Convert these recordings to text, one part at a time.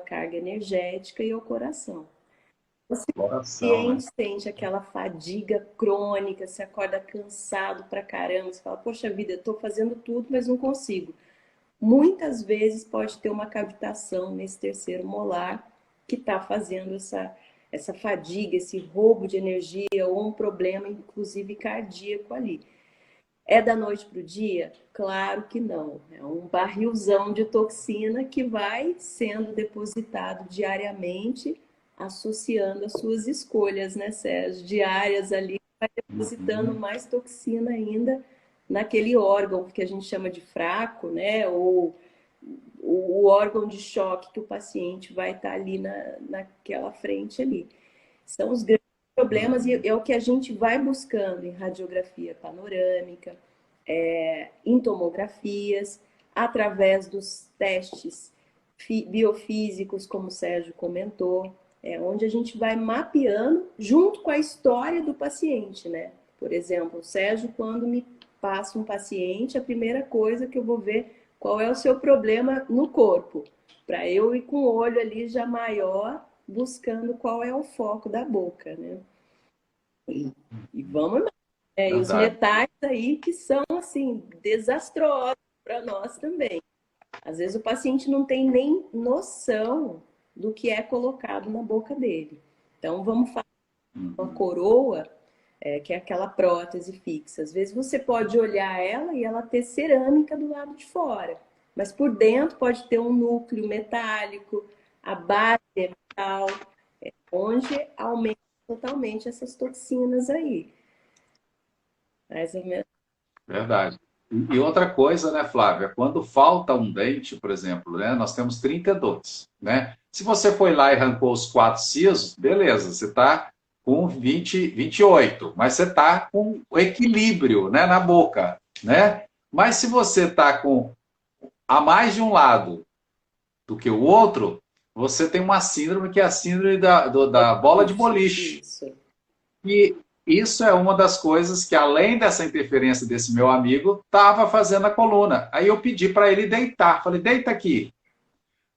carga energética e ao coração. Se o Coração, né? paciente sente aquela fadiga crônica, se acorda cansado pra caramba, você fala, poxa vida, eu tô fazendo tudo, mas não consigo. Muitas vezes pode ter uma cavitação nesse terceiro molar que está fazendo essa fadiga, esse roubo de energia ou um problema, inclusive cardíaco ali. É da noite para o dia? Claro que não. É um barrilzão de toxina que vai sendo depositado diariamente, associando as suas escolhas, né, Sérgio? Diárias ali, vai depositando Uhum. mais toxina ainda naquele órgão que a gente chama de fraco, né? Ou o órgão de choque que o paciente vai estar ali naquela frente ali. São os grandes problemas e Uhum. é o que a gente vai buscando em radiografia panorâmica, em tomografias, através dos testes biofísicos, como o Sérgio comentou, onde a gente vai mapeando junto com a história do paciente, né? Por exemplo, o Sérgio, quando me passa um paciente, a primeira coisa que eu vou ver qual é o seu problema no corpo, para eu ir com o olho ali já maior, buscando qual é o foco da boca, né? E vamos lá. E os Verdade. metais aí que são, assim, desastrosos para nós também. Às vezes o paciente não tem nem noção do que é colocado na boca dele. Então, vamos falar de uma Uhum. coroa, que é aquela prótese fixa. Às vezes você pode olhar ela e ela ter cerâmica do lado de fora, mas por dentro pode ter um núcleo metálico, a base é metal, onde aumenta totalmente essas toxinas aí. Mais ou menos. Verdade. E outra coisa, né, Flávia? Quando falta um dente, por exemplo, né, nós temos 32, né? Se você foi lá e arrancou os quatro sisos, beleza, você está com 20, 28, mas você está com o equilíbrio, né, na boca, né? Mas se você está com a mais de um lado do que o outro, você tem uma síndrome que é a síndrome da bola de boliche. Isso. E isso é uma das coisas que, além dessa interferência desse meu amigo, estava fazendo a coluna. Aí eu pedi para ele deitar. Falei, deita aqui.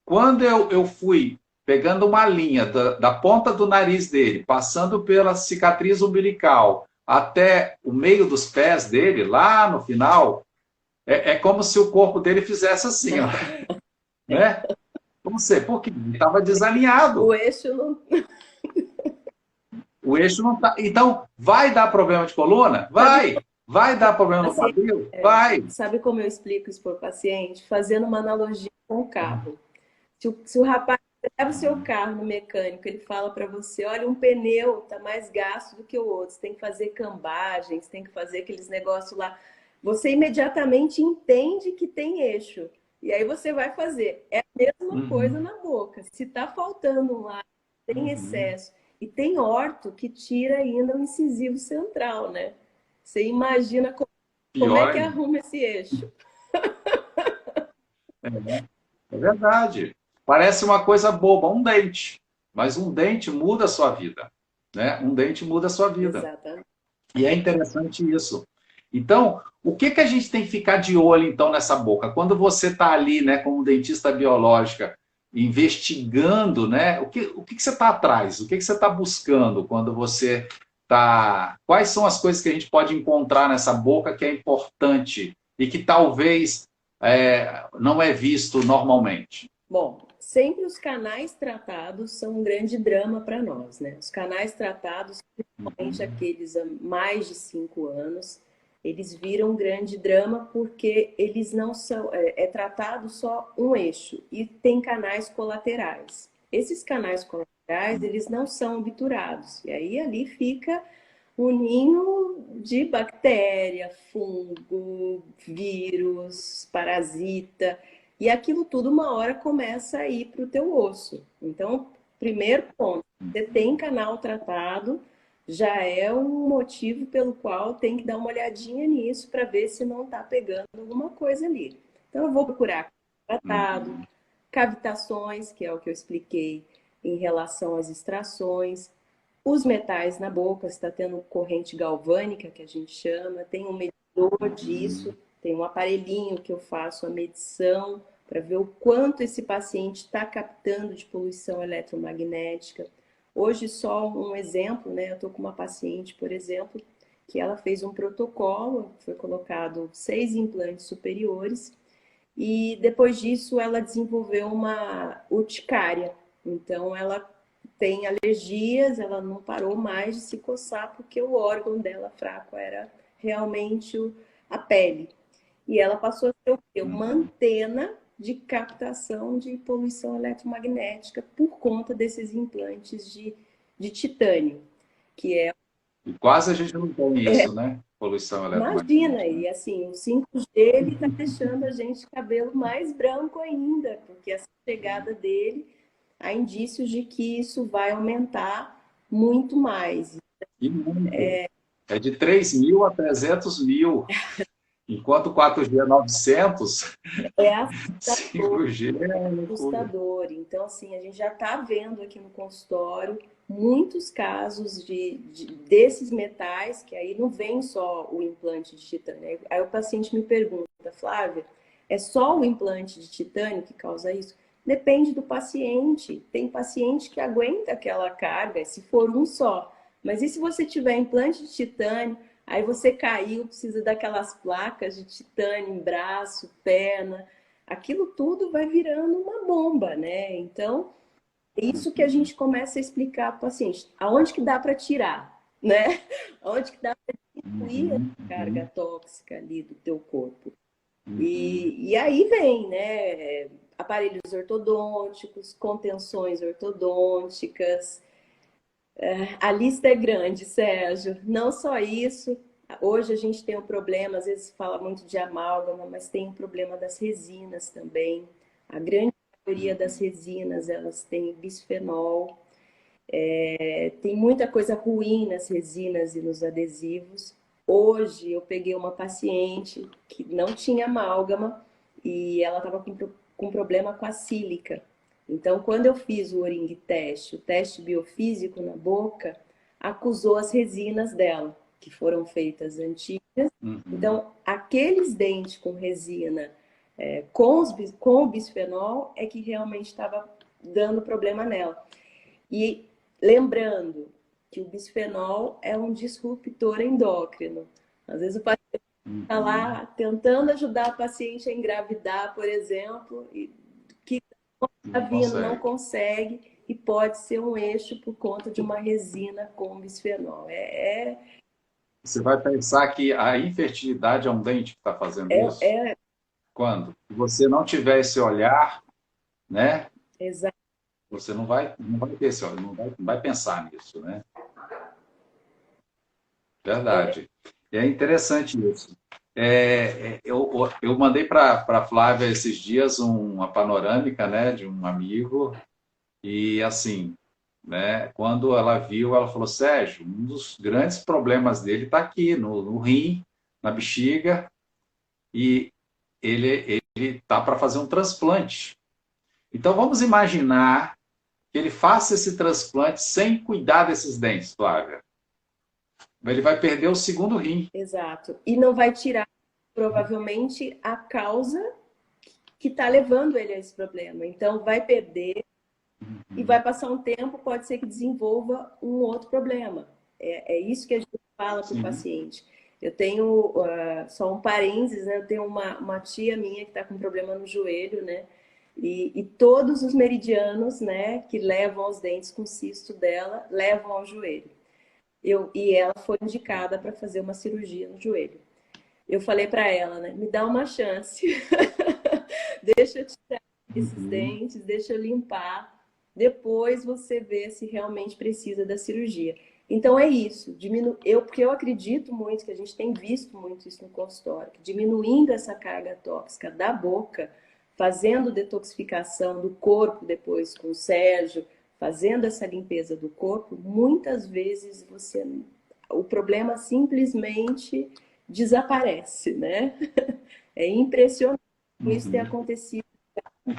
Quando eu fui pegando uma linha da ponta do nariz dele, passando pela cicatriz umbilical, até o meio dos pés dele, lá no final, é como se o corpo dele fizesse assim, ó, né? Não sei, porque ele estava O desalinhado. eixo não. O eixo não tá. Então, vai dar problema de coluna? Sabe, Vai. Vai dar problema no paciente, quadril? Vai. sabe como eu explico isso para o paciente? Fazendo uma analogia com o carro. Se o rapaz leva o seu carro no mecânico, ele fala para você: olha, um pneu está mais gasto do que o outro, você tem que fazer cambagens, tem que fazer aqueles negócios lá. Você imediatamente entende que tem eixo. E aí você vai fazer. É a mesma coisa Uhum. na boca. Se está faltando um lado, tem Uhum. excesso. E tem orto que tira ainda o incisivo central, né? Você imagina como é Pior que ainda. arruma esse eixo. É verdade. Parece uma coisa boba, um dente. Mas um dente muda a sua vida. Né? Um dente muda a sua vida. Exatamente. E é interessante isso. Então, o que a gente tem que ficar de olho, então, nessa boca? Quando você está ali, né, como dentista biológica, investigando, né, o que você está atrás? O que você está buscando quando você está... Quais são as coisas que a gente pode encontrar nessa boca que é importante e que talvez não é visto normalmente? Bom, sempre os canais tratados são um grande drama para nós, né? Os canais tratados, principalmente Uhum. aqueles há mais de 5 anos, eles viram um grande drama porque eles não são, é tratado só um eixo e tem canais colaterais. Esses canais colaterais, eles não são obturados. E aí ali fica um ninho de bactéria, fungo, vírus, parasita. E aquilo tudo uma hora começa a ir para o teu osso. Então, primeiro ponto, você tem canal tratado, já é um motivo pelo qual tem que dar uma olhadinha nisso para ver se não está pegando alguma coisa ali. Então, eu vou procurar tratado, Uhum. cavitações, que é o que eu expliquei em relação às extrações, os metais na boca, está tendo corrente galvânica, que a gente chama, tem um medidor disso, Uhum. tem um aparelhinho que eu faço a medição para ver o quanto esse paciente está captando de poluição eletromagnética. Hoje, só um exemplo, né? Eu estou com uma paciente, por exemplo, que ela fez um protocolo, foi colocado 6 implantes superiores, e depois disso ela desenvolveu uma urticária. Então, ela tem alergias, ela não parou mais de se coçar, porque o órgão dela fraco era realmente a pele. E ela passou a ser o quê? Uma antena de captação de poluição eletromagnética por conta desses implantes de titânio, que é... E quase a gente não tem isso, né? Poluição Imagina, eletromagnética. e assim, o 5G ele está deixando a gente cabelo mais branco ainda, porque essa chegada dele há indícios de que isso vai aumentar muito mais. E muito. É de 3 mil a 300 mil. Enquanto o 4G é 900, É assustador, 5G é loucura. assustador. Então, assim, a gente já está vendo aqui no consultório muitos casos desses metais, que aí não vem só o implante de titânio. Aí o paciente me pergunta, Flávia, é só o implante de titânio que causa isso? Depende do paciente. Tem paciente que aguenta aquela carga, se for um só. Mas e se você tiver implante de titânio, aí você caiu, precisa daquelas placas de titânio em braço, perna, aquilo tudo vai virando uma bomba, né? Então, é isso que a gente começa a explicar para o paciente. Aonde que dá para tirar, né? Aonde que dá para diminuir a carga tóxica ali do teu corpo. E aí vem, né? Aparelhos ortodônticos, contenções ortodônticas. A lista é grande, Sérgio. Não só isso. Hoje a gente tem um problema, às vezes fala muito de amálgama, mas tem o problema das resinas também. A grande maioria das resinas, elas têm bisfenol. Tem muita coisa ruim nas resinas e nos adesivos. Hoje eu peguei uma paciente que não tinha amálgama e ela estava com problema com a sílica. Então, quando eu fiz o Oring teste, o teste biofísico na boca, acusou as resinas dela, que foram feitas antigas. Então, aqueles dentes com resina, com o bisfenol, é que realmente estava dando problema nela. E lembrando que o bisfenol é um disruptor endócrino. Às vezes o paciente está lá tentando ajudar a paciente a engravidar, por exemplo, e que está vindo, não consegue, e pode ser um eixo por conta de uma resina com bisfenol. Você vai pensar que a infertilidade é um dente que está fazendo isso? Quando você não tiver esse olhar, né? Exato. Você não vai ter esse olhar, não vai pensar nisso, né? Verdade. É interessante isso. Eu mandei para a Flávia esses dias uma panorâmica, né, de um amigo, e assim, né, quando ela viu, ela falou: Sérgio, um dos grandes problemas dele está aqui, no rim, na bexiga, e ele está para fazer um transplante. Então vamos imaginar que ele faça esse transplante sem cuidar desses dentes, Flávia. Ele vai perder o segundo rim. Exato. E não vai tirar, provavelmente, a causa que está levando ele a esse problema. Então, vai perder e vai passar um tempo, pode ser que desenvolva um outro problema. É isso que a gente fala para o paciente. Eu tenho, só um parênteses, né? Eu tenho uma tia minha que está com problema no joelho, né? E todos os meridianos, né, que levam aos dentes com cisto dela, levam ao joelho. E ela foi indicada para fazer uma cirurgia no joelho. Eu falei para ela, né, me dá uma chance. Deixa eu tirar esses dentes, deixa eu limpar. Depois você vê se realmente precisa da cirurgia. Então é isso, porque eu acredito muito, que a gente tem visto muito isso no consultório, que diminuindo essa carga tóxica da boca, fazendo detoxificação do corpo depois com o Sérgio, fazendo essa limpeza do corpo, muitas vezes o problema simplesmente desaparece, né? É impressionante isso ter acontecido.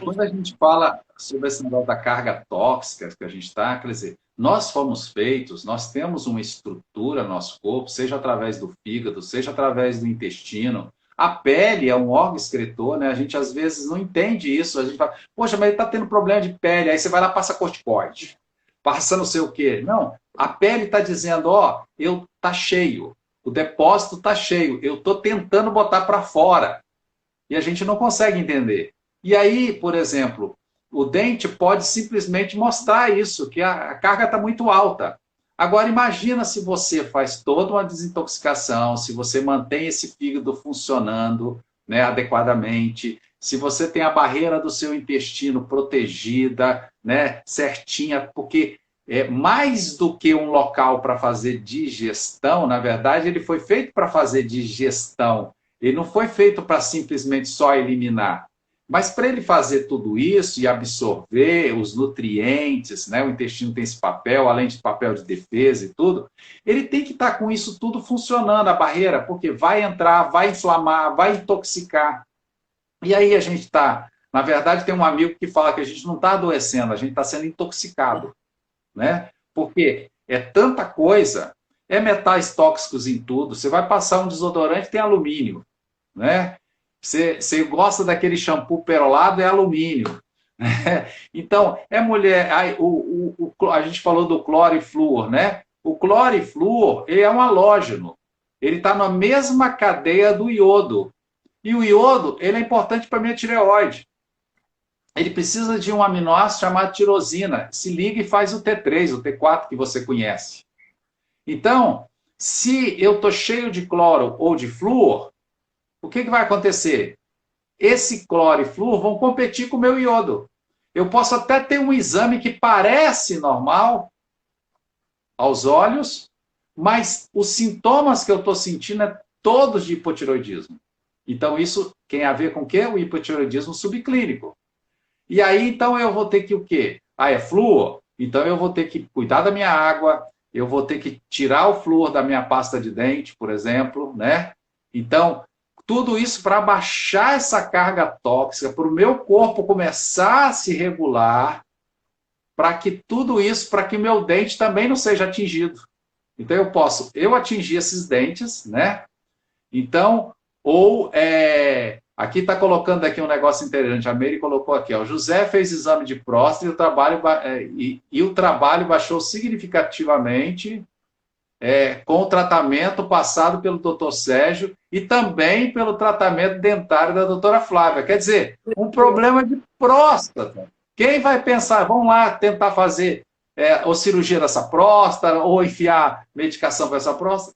Quando a gente fala sobre esse negócio da carga tóxica que a gente está, quer dizer, nós fomos feitos, nós temos uma estrutura no nosso corpo, seja através do fígado, seja através do intestino, A pele é um órgão excretor, né? A gente às vezes não entende isso. A gente fala, poxa, mas ele está tendo problema de pele. Aí você vai lá e passa corticoide, passa não sei o quê. Não, a pele está dizendo, ó, eu tá cheio, o depósito tá cheio, eu estou tentando botar para fora. E a gente não consegue entender. E aí, por exemplo, o dente pode simplesmente mostrar isso, que a carga está muito alta. Agora, imagina se você faz toda uma desintoxicação, se você mantém esse fígado funcionando, né, adequadamente, se você tem a barreira do seu intestino protegida, né, certinha, porque mais do que um local para fazer digestão, na verdade, ele foi feito para fazer digestão. Ele não foi feito para simplesmente só eliminar. Mas para ele fazer tudo isso e absorver os nutrientes, né? O intestino tem esse papel, além de papel de defesa e tudo, ele tem que estar com isso tudo funcionando, a barreira, porque vai entrar, vai inflamar, vai intoxicar. E aí a gente está... Na verdade, tem um amigo que fala que a gente não está adoecendo, a gente está sendo intoxicado, né? Porque é tanta coisa, é metais tóxicos em tudo. Você vai passar um desodorante, tem alumínio, né? Você gosta daquele shampoo perolado, é alumínio. Né? Então, é mulher... a gente falou do cloro e flúor, né? O cloro e flúor, ele é um halógeno. Ele está na mesma cadeia do iodo. E o iodo, ele é importante para a minha tireoide. Ele precisa de um aminoácido chamado tirosina. Se liga e faz o T3, o T4 que você conhece. Então, se eu estou cheio de cloro ou de flúor, o que vai acontecer? Esse cloro e flúor vão competir com o meu iodo. Eu posso até ter um exame que parece normal aos olhos, mas os sintomas que eu estou sentindo é todos de hipotireoidismo. Então, isso tem a ver com o quê? O hipotireoidismo subclínico. E aí, então, eu vou ter que o quê? Ah, é flúor? Então, eu vou ter que cuidar da minha água, eu vou ter que tirar o flúor da minha pasta de dente, por exemplo, né? Então, tudo isso para baixar essa carga tóxica, para o meu corpo começar a se regular, para que tudo isso, para que meu dente também não seja atingido. Então, eu atingir esses dentes, né? Então, ou, aqui está colocando aqui um negócio interessante, a Meire colocou aqui, ó, o José fez exame de próstata e o trabalho baixou significativamente com o tratamento passado pelo doutor Sérgio e também pelo tratamento dentário da doutora Flávia. Quer dizer, um problema de próstata. Quem vai pensar, vamos lá tentar fazer ou cirurgia dessa próstata, ou enfiar medicação para essa próstata?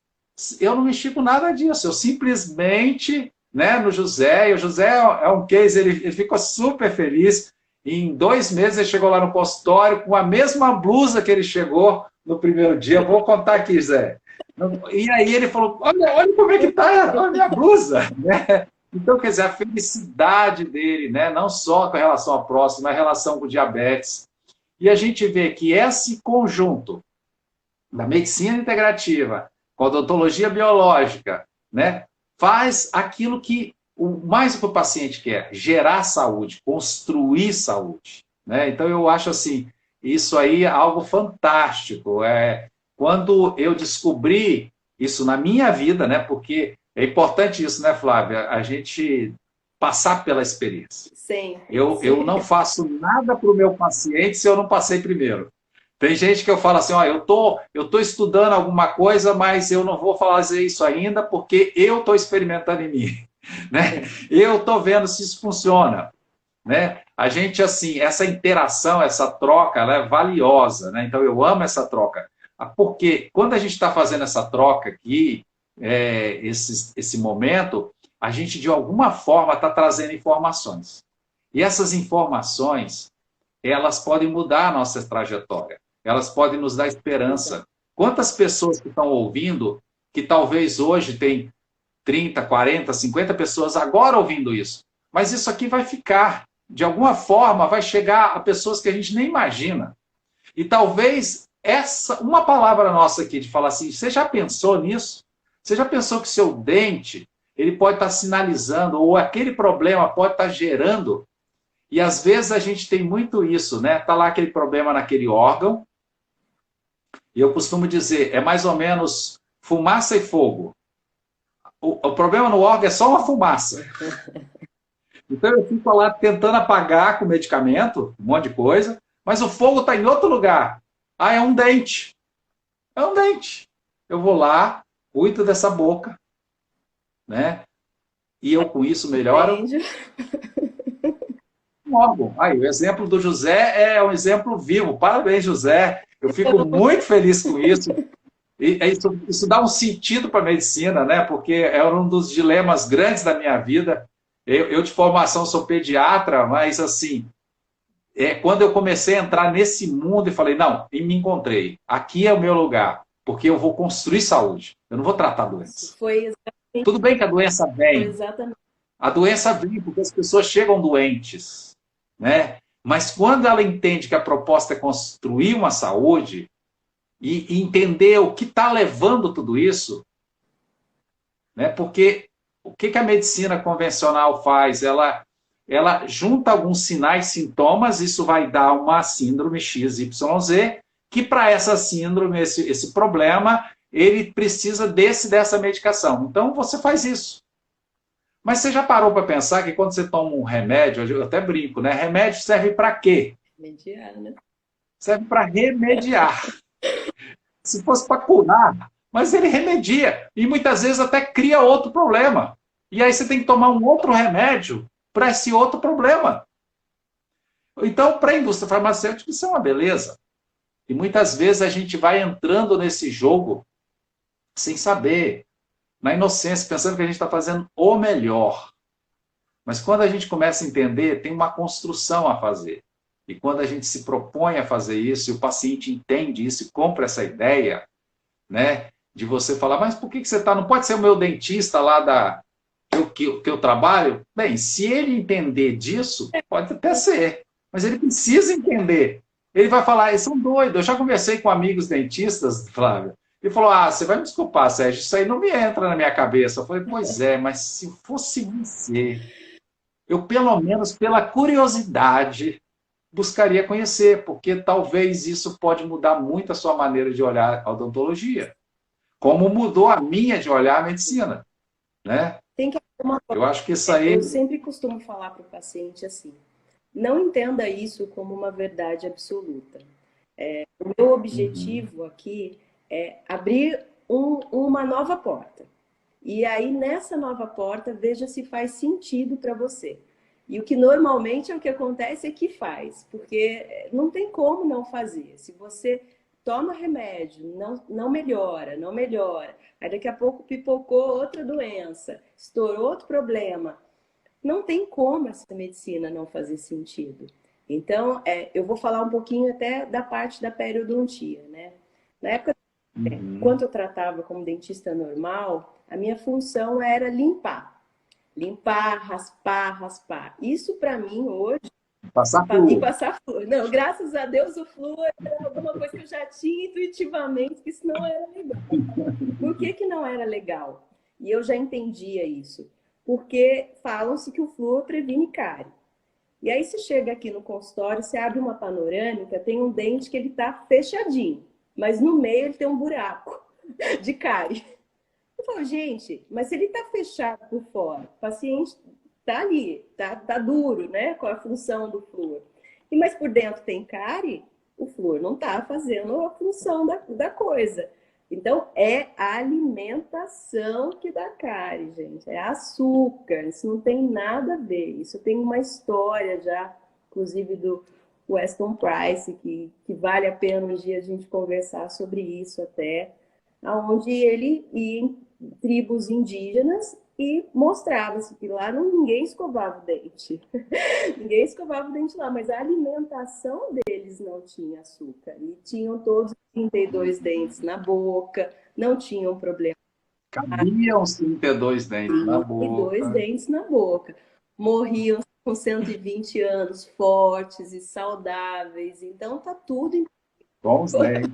Eu não mexi com nada disso, eu simplesmente, né, no José, e o José é um case, ele ficou super feliz. Em 2 meses ele chegou lá no consultório com a mesma blusa que ele chegou no primeiro dia. Eu vou contar aqui, Zé. E aí ele falou, olha como é que está a minha blusa. Né? Então, quer dizer, a felicidade dele, né, não só com relação à próstata, mas em relação com o diabetes. E a gente vê que esse conjunto da medicina integrativa, com a odontologia biológica, né, faz aquilo que mais o que o paciente quer, gerar saúde, construir saúde. Né? Então, eu acho assim, isso aí é algo fantástico. Quando eu descobri isso na minha vida, né, porque é importante isso, né, Flávia? A gente passar pela experiência. Sim. Eu não faço nada para o meu paciente se eu não passei primeiro. Tem gente que eu falo assim, ó, eu tô estudando alguma coisa, mas eu não vou fazer isso ainda porque eu estou experimentando em mim. Né? Eu estou vendo se isso funciona. Né? A gente, assim, essa interação, essa troca, ela é valiosa. Né? Então, eu amo essa troca. Porque quando a gente está fazendo essa troca aqui, esse momento, a gente, de alguma forma, está trazendo informações. E essas informações, elas podem mudar a nossa trajetória. Elas podem nos dar esperança. Quantas pessoas que estão ouvindo, que talvez hoje tem 30, 40, 50 pessoas agora ouvindo isso. Mas isso aqui vai ficar. De alguma forma, vai chegar a pessoas que a gente nem imagina. E talvez uma palavra nossa aqui, de falar assim, você já pensou nisso? Você já pensou que seu dente, ele pode estar sinalizando, ou aquele problema pode estar gerando? E às vezes a gente tem muito isso, né? Está lá aquele problema naquele órgão, e eu costumo dizer, é mais ou menos fumaça e fogo. o problema no órgão é só uma fumaça. Então eu fico lá tentando apagar com medicamento, um monte de coisa, mas o fogo está em outro lugar. Ah, é um dente. É um dente. Eu vou lá, cuido dessa boca, né? E eu com isso melhoro Entende? um órgão. Aí, o exemplo do José é um exemplo vivo. Parabéns, José. Eu fico muito feliz com isso. E isso dá um sentido para a medicina, né? Porque é um dos dilemas grandes da minha vida. Eu de formação sou pediatra, mas assim, quando eu comecei a entrar nesse mundo e falei, não, e me encontrei. Aqui é o meu lugar, porque eu vou construir saúde. Eu não vou tratar doença. Foi Tudo bem que a doença vem. exatamente. A doença vem porque as pessoas chegam doentes, né? Mas quando ela entende que a proposta é construir uma saúde e entender o que está levando tudo isso, né? Porque o que a medicina convencional faz? Ela junta alguns sinais, sintomas, isso vai dar uma síndrome XYZ, que para essa síndrome, esse problema, ele precisa dessa medicação. Então você faz isso. Mas você já parou para pensar que quando você toma um remédio, eu até brinco, né? Remédio serve para quê? Mediana. Serve para remediar. Se fosse para curar, mas ele remedia. E muitas vezes até cria outro problema. E aí você tem que tomar um outro remédio para esse outro problema. Então, para a indústria farmacêutica, isso é uma beleza. E muitas vezes a gente vai entrando nesse jogo sem saber, na inocência, pensando que a gente está fazendo o melhor. Mas quando a gente começa a entender, tem uma construção a fazer. E quando a gente se propõe a fazer isso, e o paciente entende isso e compra essa ideia, né, de você falar, mas por que você está? Não pode ser o meu dentista lá que eu trabalho? Bem, se ele entender disso, pode até ser. Mas ele precisa entender. Ele vai falar, eles são doidos. Eu já conversei com amigos dentistas, Flávio, e falou, você vai me desculpar, Sérgio, isso aí não me entra na minha cabeça. Eu falei, pois é, mas se fosse você, eu pelo menos pela curiosidade buscaria conhecer, porque talvez isso pode mudar muito a sua maneira de olhar a odontologia, como mudou a minha de olhar a medicina, né? Tem que uma Eu acho que isso aí... Eu sempre costumo falar para o paciente assim: não entenda isso como uma verdade absoluta. O meu Uhum. objetivo aqui é abrir uma nova porta. E aí, nessa nova porta, veja se faz sentido para você. E o que normalmente é o que acontece é que faz, porque não tem como não fazer. Se você toma remédio, não melhora, não melhora. Aí daqui a pouco pipocou outra doença, estourou outro problema. Não tem como essa medicina não fazer sentido. Então, eu vou falar um pouquinho até da parte da periodontia, né? Na época, Uhum. enquanto eu tratava como dentista normal, a minha função era limpar. Limpar, raspar, raspar. Isso para mim hoje, Passar e por... passar flúor. Não, graças a Deus o flúor era alguma coisa que eu já tinha intuitivamente que isso não era legal. Por que não era legal? E eu já entendia isso. Porque falam-se que o flúor previne cárie. E aí você chega aqui no consultório, você abre uma panorâmica, tem um dente que ele está fechadinho, mas no meio ele tem um buraco de cárie. Eu falo, gente, mas se ele está fechado por fora, o paciente está ali, tá duro, né, com a função do flúor. Mas por dentro tem cárie, o flúor não está fazendo a função da coisa. Então, é a alimentação que dá cárie, gente. É açúcar, isso não tem nada a ver. Isso tem uma história já, inclusive do Weston Price, que vale a pena um dia a gente conversar sobre isso até, onde ele ia em tribos indígenas e mostrava-se que lá ninguém escovava o dente. Ninguém escovava o dente lá, mas a alimentação deles não tinha açúcar. E tinham todos 32 dentes na boca, não tinham problema. Cabiam os 32 dentes na 32 boca. dentes na boca. Morriam com 120 anos, fortes e saudáveis. Então tá tudo em Bons dentes.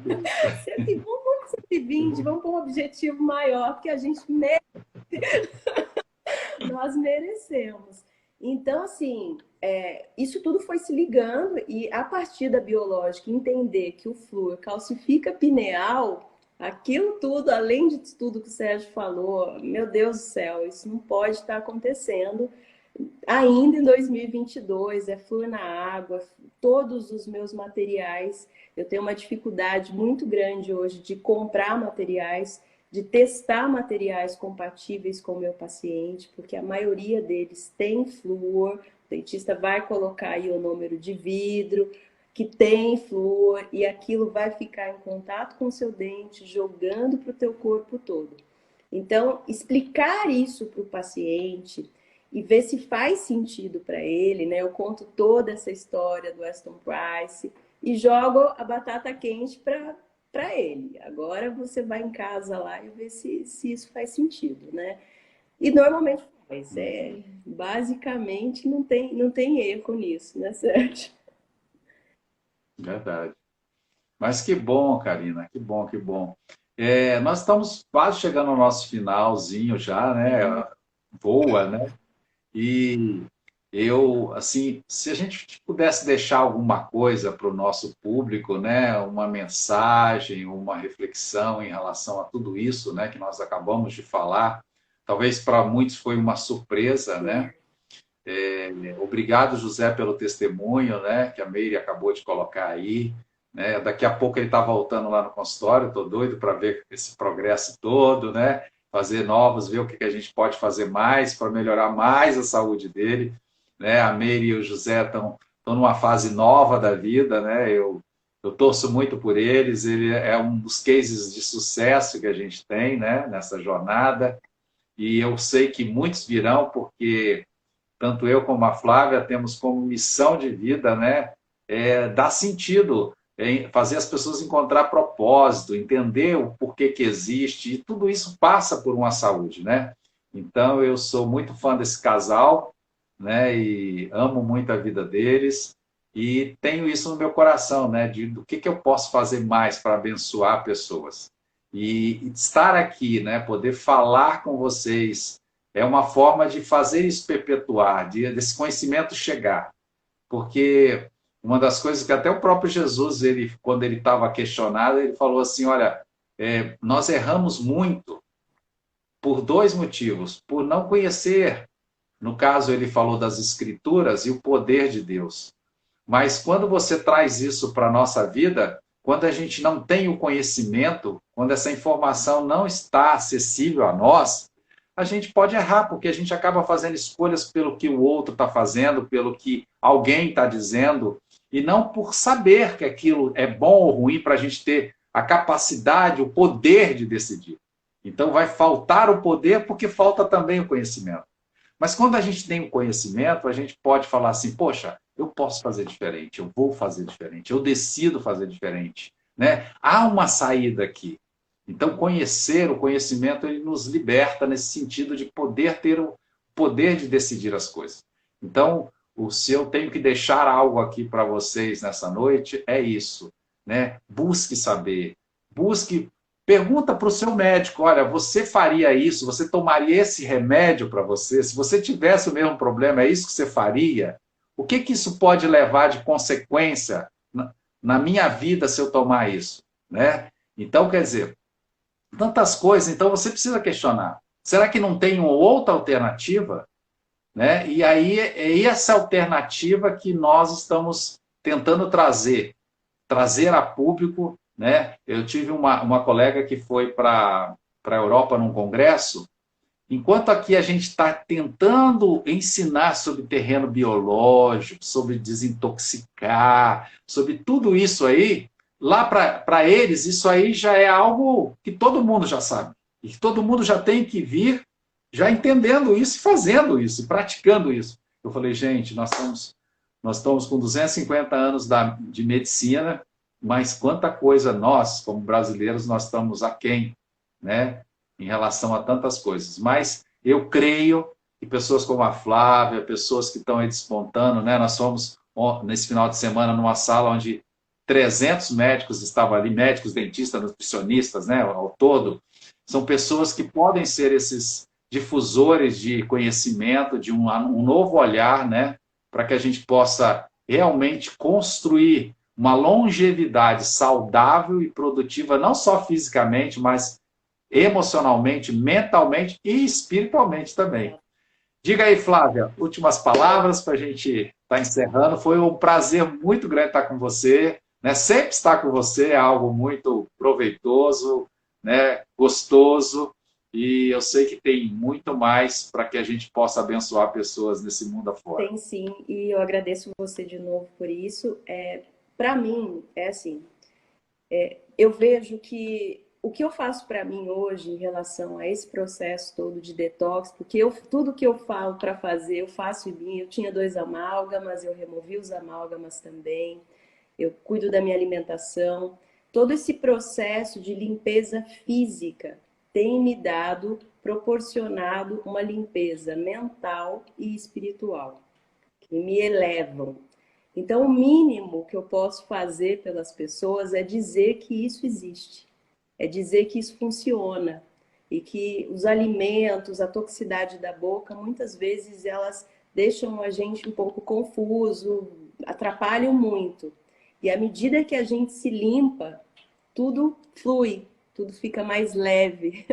120, vamos com um objetivo maior, porque a gente nós merecemos. Então, assim, isso tudo foi se ligando e a partir da biológica entender que o flúor calcifica pineal, Aquilo tudo, além de tudo que o Sérgio falou, meu Deus do céu, isso não pode estar acontecendo ainda em 2022. É flúor na água, todos os meus materiais. Eu tenho uma dificuldade muito grande hoje de comprar materiais, de testar materiais compatíveis com o meu paciente, porque a maioria deles tem flúor. O dentista vai colocar ionômero de vidro, que tem flúor, e aquilo vai ficar em contato com o seu dente, jogando para o teu corpo todo. Então, explicar isso para o paciente e ver se faz sentido para ele, né? Eu conto toda essa história do Aston Price e jogo a batata quente para ele. Agora você vai em casa lá e vê se isso faz sentido, né? E normalmente faz. Basicamente não tem erro nisso, né, Sérgio? Verdade. Mas que bom, Karina, que bom, que bom. Nós estamos quase chegando ao nosso finalzinho já, né? Voa, né? E eu, assim, se a gente pudesse deixar alguma coisa para o nosso público, né? Uma mensagem, uma reflexão em relação a tudo isso, né? Que nós acabamos de falar, talvez para muitos foi uma surpresa, né? Obrigado, José, pelo testemunho, né, que a Meire acabou de colocar aí. Né? Daqui a pouco ele está voltando lá no consultório, estou doido para ver esse progresso todo, né? Fazer novos, ver o que a gente pode fazer mais para melhorar mais a saúde dele. Né? A Meire e o José estão numa fase nova da vida, né? Eu torço muito por eles, ele é um dos cases de sucesso que a gente tem, né, nessa jornada, e eu sei que muitos virão, porque tanto eu como a Flávia temos como missão de vida, né, dar sentido, fazer as pessoas encontrar propósito, entender o porquê que existe, e tudo isso passa por uma saúde, né? Então eu sou muito fã desse casal, né, e amo muito a vida deles, e tenho isso no meu coração, né, do que eu posso fazer mais para abençoar pessoas. E estar aqui, né, poder falar com vocês, é uma forma de fazer isso perpetuar, desse conhecimento chegar. Porque uma das coisas que até o próprio Jesus, quando ele estava questionado, ele falou assim, olha, nós erramos muito por dois motivos. Por não conhecer, no caso ele falou das Escrituras e o poder de Deus. Mas quando você traz isso para a nossa vida, quando a gente não tem o conhecimento, quando essa informação não está acessível a nós, a gente pode errar, porque a gente acaba fazendo escolhas pelo que o outro está fazendo, pelo que alguém está dizendo, e não por saber que aquilo é bom ou ruim para a gente ter a capacidade, o poder de decidir. Então vai faltar o poder porque falta também o conhecimento. Mas quando a gente tem o conhecimento, a gente pode falar assim, poxa, eu posso fazer diferente, eu vou fazer diferente, eu decido fazer diferente. Né? Há uma saída aqui. Então, conhecer, o conhecimento, ele nos liberta nesse sentido de poder ter o poder de decidir as coisas. Então, se eu tenho que deixar algo aqui para vocês nessa noite, é isso. Né? Busque saber, pergunta para o seu médico, olha, você faria isso, você tomaria esse remédio para você? Se você tivesse o mesmo problema, é isso que você faria? O que isso pode levar de consequência na minha vida se eu tomar isso? Né? Então, quer dizer, tantas coisas, então você precisa questionar. Será que não tem uma outra alternativa? Né? E aí é essa alternativa que nós estamos tentando trazer a público. Né? Eu tive uma colega que foi para a Europa num congresso, enquanto aqui a gente está tentando ensinar sobre terreno biológico, sobre desintoxicar, sobre tudo isso aí, lá para eles, isso aí já é algo que todo mundo já sabe. E que todo mundo já tem que vir já entendendo isso, fazendo isso, praticando isso. Eu falei, gente, nós estamos com 250 anos de medicina, mas quanta coisa nós, como brasileiros, nós estamos aquém, né, em relação a tantas coisas. Mas eu creio que pessoas como a Flávia, pessoas que estão aí despontando, né, nós fomos nesse final de semana numa sala onde 300 médicos estavam ali, médicos, dentistas, nutricionistas, né, ao todo. São pessoas que podem ser esses difusores de conhecimento, de um novo olhar, né, para que a gente possa realmente construir uma longevidade saudável e produtiva, não só fisicamente, mas emocionalmente, mentalmente e espiritualmente também. Diga aí, Flávia, últimas palavras para a gente estar encerrando. Foi um prazer muito grande estar com você, né? Sempre estar com você é algo muito proveitoso, né? Gostoso, e eu sei que tem muito mais para que a gente possa abençoar pessoas nesse mundo afora. Tem sim, e eu agradeço você de novo por isso. Para mim, é assim, eu vejo que o que eu faço para mim hoje em relação a esse processo todo de detox, porque tudo que eu falo para fazer, eu faço em mim. Eu tinha 2 amálgamas, eu removi os amálgamas também, eu cuido da minha alimentação. Todo esse processo de limpeza física tem me dado, proporcionado uma limpeza mental e espiritual, que me elevam. Então, o mínimo que eu posso fazer pelas pessoas é dizer que isso existe, é dizer que isso funciona e que os alimentos, a toxicidade da boca, muitas vezes elas deixam a gente um pouco confuso, atrapalham muito. E à medida que a gente se limpa, tudo flui, tudo fica mais leve.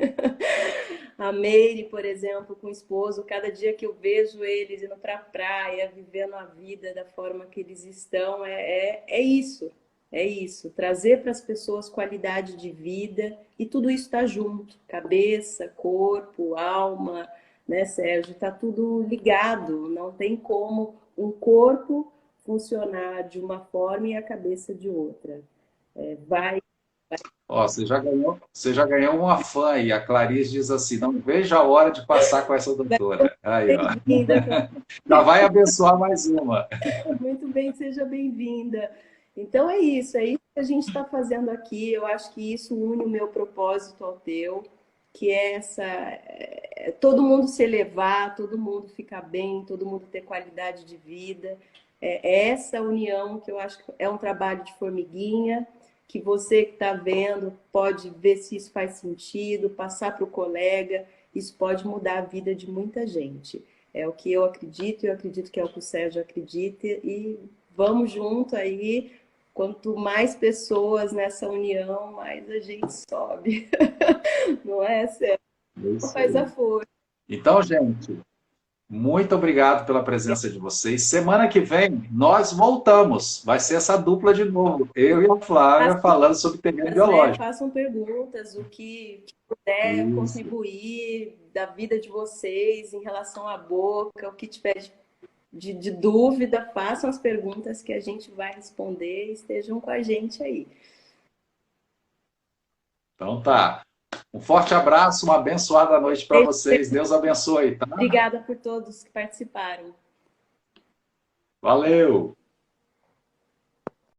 A Meire, por exemplo, com o esposo, cada dia que eu vejo eles indo para a praia, vivendo a vida da forma que eles estão, é isso. É isso, trazer para as pessoas qualidade de vida e tudo isso está junto, cabeça, corpo, alma, né, Sérgio? Está tudo ligado, não tem como um corpo funcionar de uma forma e a cabeça de outra. Vai. Ó, você já ganhou uma fã aí. A Clarice diz assim: não vejo a hora de passar com essa doutora. Aí, ó. Bem-vinda. Já vai abençoar mais uma. Muito bem, seja bem-vinda. Então é isso que a gente está fazendo aqui. Eu acho que isso une o meu propósito ao teu, que é todo mundo se elevar, todo mundo ficar bem, todo mundo ter qualidade de vida. É essa união que eu acho que é um trabalho de formiguinha, que você que está vendo pode ver se isso faz sentido, passar para o colega, isso pode mudar a vida de muita gente. É o que eu acredito que é o que o Sérgio acredita, e vamos junto aí. Quanto mais pessoas nessa união, mais a gente sobe. Não é, Sérgio? É isso Faz a aí. força. Então, gente, muito obrigado pela presença de vocês. Semana que vem nós voltamos. Vai ser essa dupla de novo. Eu e a Flávia falando sobre terreno Né? biológico. Façam perguntas, o que puder Isso. contribuir da vida de vocês em relação à boca, o que tiver de dúvida, façam as perguntas que a gente vai responder e estejam com a gente aí. Então tá. Um forte abraço, uma abençoada noite para vocês. Deus abençoe, tá? Obrigada por todos que participaram. Valeu!